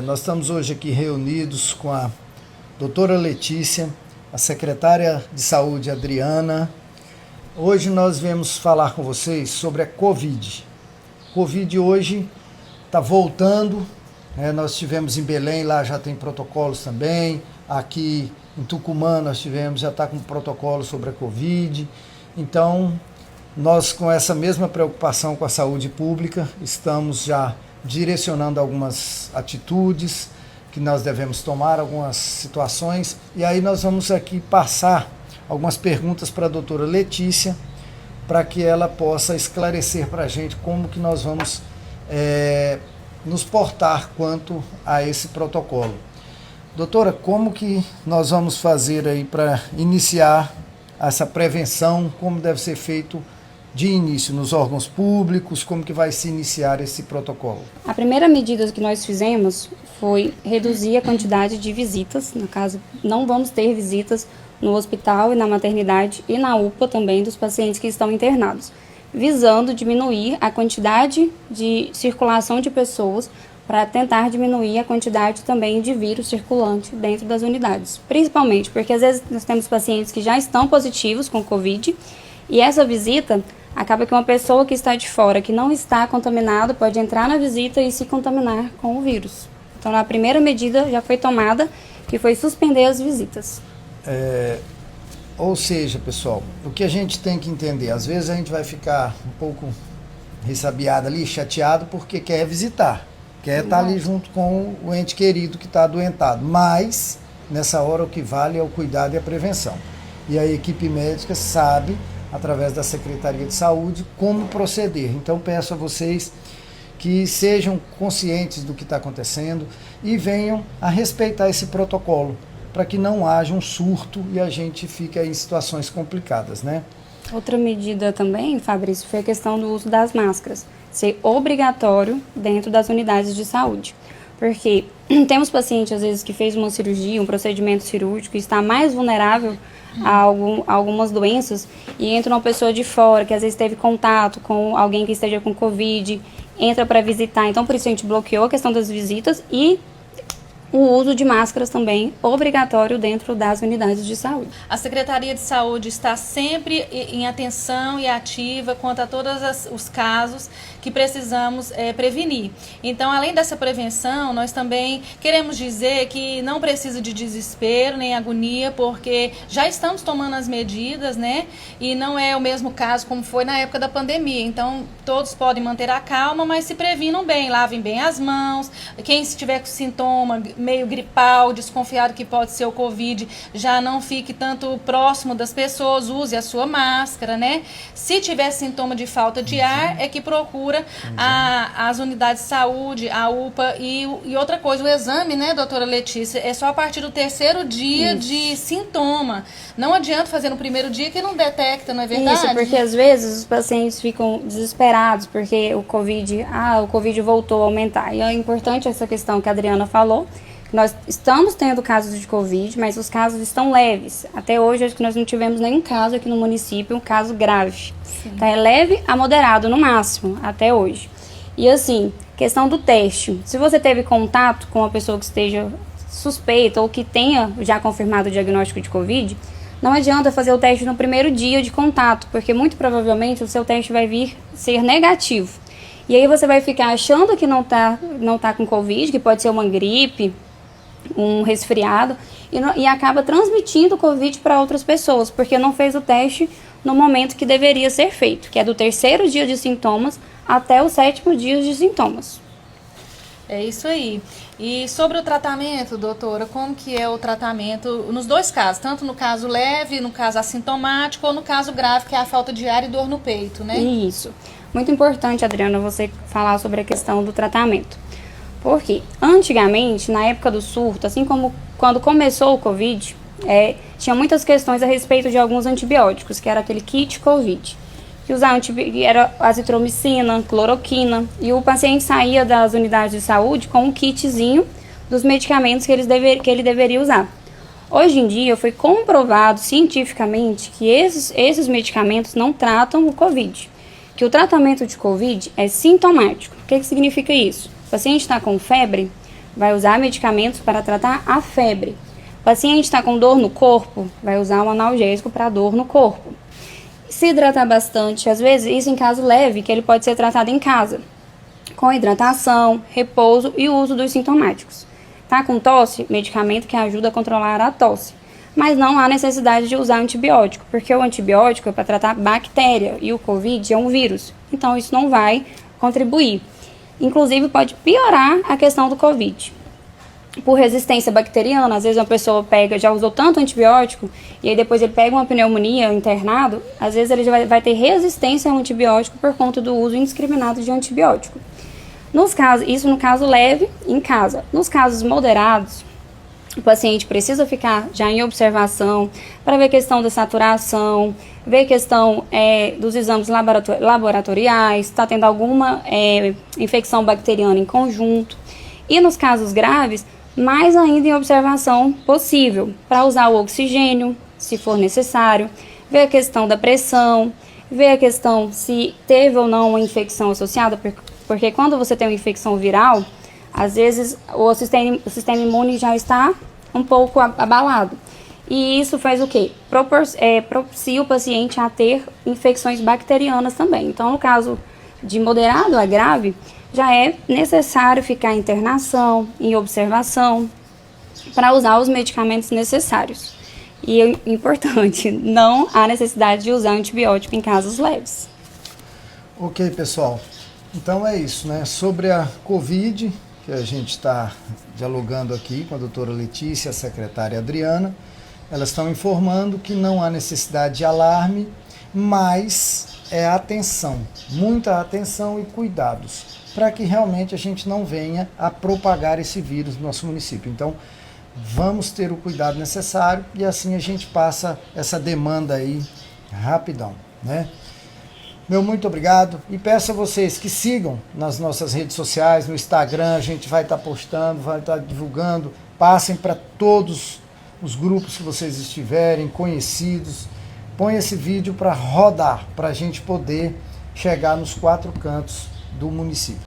Nós estamos hoje aqui reunidos com a doutora Letícia, a secretária de saúde Adriana. Hoje nós viemos falar com vocês sobre a Covid. Covid hoje está voltando, nós tivemos em Belém, lá já tem protocolos também. Aqui em Tucumã nós tivemos, já está com protocolo sobre a Covid. Então, nós com essa mesma preocupação com a saúde pública, estamos já direcionando algumas atitudes que nós devemos tomar, algumas situações, e aí nós vamos aqui passar algumas perguntas para a doutora Letícia, para que ela possa esclarecer para a gente como que nós vamos nos portar quanto a esse protocolo. Doutora, como que nós vamos fazer aí para iniciar essa prevenção, como deve ser feito de início nos órgãos públicos, como que vai se iniciar esse protocolo? A primeira medida que nós fizemos foi reduzir a quantidade de visitas. No caso, não vamos ter visitas no hospital e na maternidade e na UPA também dos pacientes que estão internados, visando diminuir a quantidade de circulação de pessoas para tentar diminuir a quantidade também de vírus circulante dentro das unidades. Principalmente porque às vezes nós temos pacientes que já estão positivos com Covid e essa visita acaba que uma pessoa que está de fora, que não está contaminada, pode entrar na visita e se contaminar com o vírus. Então, a primeira medida já foi tomada, que foi suspender as visitas. Ou seja, pessoal, o que a gente tem que entender, às vezes a gente vai ficar um pouco ressabiado ali, chateado, porque quer visitar, quer estar ali junto com o ente querido que está adoentado. Mas, nessa hora, o que vale é o cuidado e a prevenção. E a equipe médica sabe, através da Secretaria de Saúde, como proceder. Então, peço a vocês que sejam conscientes do que está acontecendo e venham a respeitar esse protocolo, para que não haja um surto e a gente fique em situações complicadas, né? Outra medida também, Fabrício, foi a questão do uso das máscaras. Ser obrigatório dentro das unidades de saúde. Porque temos pacientes, às vezes, que fez uma cirurgia, um procedimento cirúrgico e está mais vulnerável a algumas doenças e entra uma pessoa de fora que às vezes teve contato com alguém que esteja com Covid, entra para visitar. Então, por isso a gente bloqueou a questão das visitas e o uso de máscaras também obrigatório dentro das unidades de saúde. A Secretaria de Saúde está sempre em atenção e ativa quanto a todos os casos que precisamos prevenir. Então, além dessa prevenção, nós também queremos dizer que não precisa de desespero nem agonia, porque já estamos tomando as medidas, né? E não é o mesmo caso como foi na época da pandemia. Então, todos podem manter a calma, mas se previnam bem, lavem bem as mãos. Quem estiver com sintoma meio gripal, desconfiado que pode ser o Covid, já não fique tanto próximo das pessoas, use a sua máscara, né? Se tiver sintoma de falta de ar, é que procura as unidades de saúde, a UPA e outra coisa, o exame, né, doutora Letícia, é só a partir do terceiro dia de sintoma. Não adianta fazer no primeiro dia que não detecta, não é verdade? Isso, porque às vezes os pacientes ficam desesperados porque o Covid voltou a aumentar. E é importante essa questão que a Adriana falou. Nós estamos tendo casos de Covid, mas os casos estão leves. Até hoje, acho que nós não tivemos nenhum caso aqui no município, um caso grave. Então, é leve a moderado no máximo, até hoje. E assim, questão do teste. Se você teve contato com uma pessoa que esteja suspeita ou que tenha já confirmado o diagnóstico de Covid, não adianta fazer o teste no primeiro dia de contato, porque muito provavelmente o seu teste vai vir ser negativo. E aí você vai ficar achando que não tá com Covid, que pode ser uma gripe, um resfriado, e acaba transmitindo o Covid para outras pessoas, porque não fez o teste no momento que deveria ser feito, que é do terceiro dia de sintomas até o 7º dia de sintomas. É isso aí. E sobre o tratamento, doutora, como que é o tratamento nos dois casos, tanto no caso leve, no caso assintomático, ou no caso grave, que é a falta de ar e dor no peito, né? Isso. Muito importante, Adriana, você falar sobre a questão do tratamento. Porque antigamente, na época do surto, assim como quando começou o Covid, tinha muitas questões a respeito de alguns antibióticos, que era aquele kit Covid, que usava era azitromicina, cloroquina, e o paciente saía das unidades de saúde com um kitzinho dos medicamentos que ele deveria usar. Hoje em dia, foi comprovado cientificamente que esses medicamentos não tratam o Covid, que o tratamento de Covid é sintomático. O que significa isso? O paciente está com febre, vai usar medicamentos para tratar a febre. O paciente está com dor no corpo, vai usar um analgésico para dor no corpo. Se hidratar bastante, às vezes isso em caso leve, que ele pode ser tratado em casa, com hidratação, repouso e o uso dos sintomáticos. Tá com tosse? Medicamento que ajuda a controlar a tosse. Mas não há necessidade de usar antibiótico, porque o antibiótico é para tratar bactéria e o Covid é um vírus. Então isso não vai contribuir. Inclusive pode piorar a questão do Covid. Por resistência bacteriana, às vezes uma pessoa já usou tanto antibiótico, e aí depois ele pega uma pneumonia internado, às vezes ele já vai ter resistência ao antibiótico por conta do uso indiscriminado de antibiótico. Isso no caso leve, em casa. Nos casos moderados, o paciente precisa ficar já em observação para ver a questão da saturação, ver a questão dos exames laboratoriais, está tendo alguma infecção bacteriana em conjunto. E nos casos graves, mais ainda em observação possível, para usar o oxigênio, se for necessário, ver a questão da pressão, ver a questão se teve ou não uma infecção associada, porque quando você tem uma infecção viral, às vezes o sistema imune já está um pouco abalado. E isso faz o quê? Propicia o paciente a ter infecções bacterianas também. Então, no caso de moderado a grave, já é necessário ficar em internação, em observação, para usar os medicamentos necessários. E é importante, não há necessidade de usar antibiótico em casos leves. Ok, pessoal. Então é isso, né? Sobre a Covid, que a gente está dialogando aqui com a doutora Letícia e a secretária Adriana, elas estão informando que não há necessidade de alarme, mas atenção, muita atenção e cuidados, para que realmente a gente não venha a propagar esse vírus no nosso município. Então, vamos ter o cuidado necessário e assim a gente passa essa demanda aí rapidão, né? Meu muito obrigado e peço a vocês que sigam nas nossas redes sociais, no Instagram, a gente vai estar postando, vai estar divulgando, passem para todos os grupos que vocês estiverem, conhecidos, põe esse vídeo para rodar, para a gente poder chegar nos 4 cantos do município.